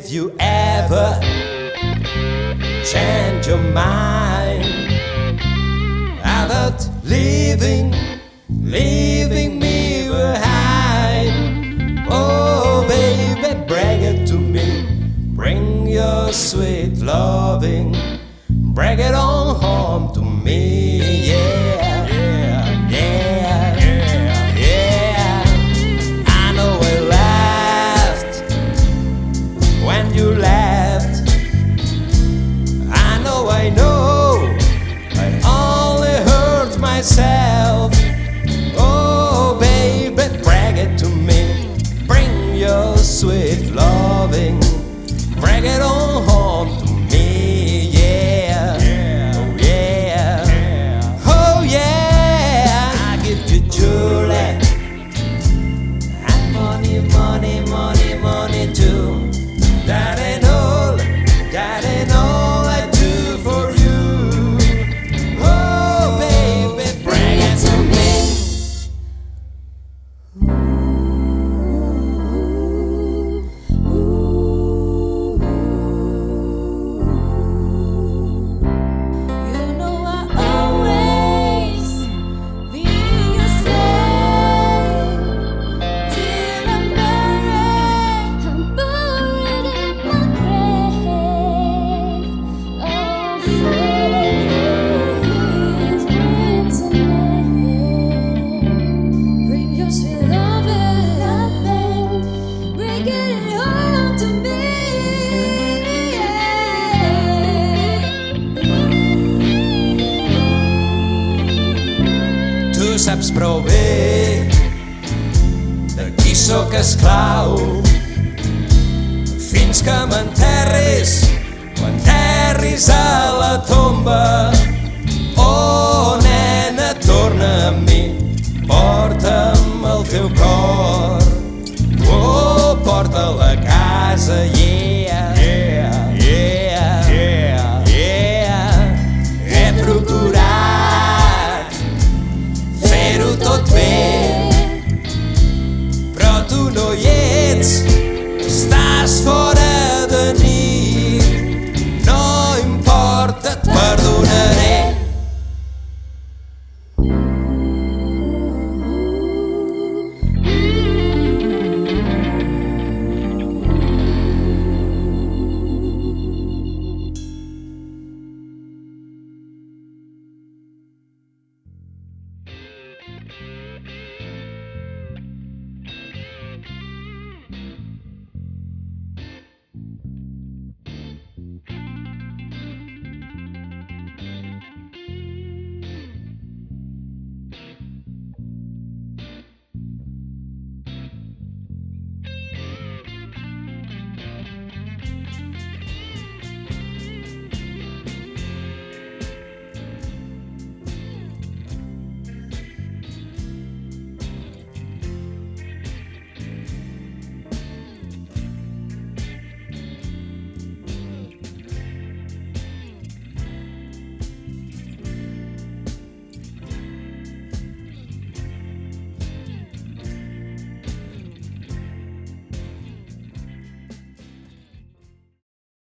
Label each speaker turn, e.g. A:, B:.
A: If you ever change your mind about leaving me behind, oh baby, bring it to me. Bring your sweet loving, bring it on home to me, yeah, yeah, yeah, yeah, yeah. I know I laughed when you left. I know, I only hurt myself. Oh baby, bring it to me. Bring your sweet loving, bring it on home to me, yeah, oh yeah, oh yeah. I give you Julie and money, money, money, money too. That ain't all I do for you. Oh baby, bring it to me. Saps prou bé de qui sóc esclau, fins que m'enterris a la tomba. Oh nena, torna a mi, porta'm el teu cor. Oh, porta'l a casa, yeah, yeah, yeah, yeah, yeah. He procurat fer-ho tot bé, però tu no hi ets, estàs fora de nit. No importa, et perdonaré.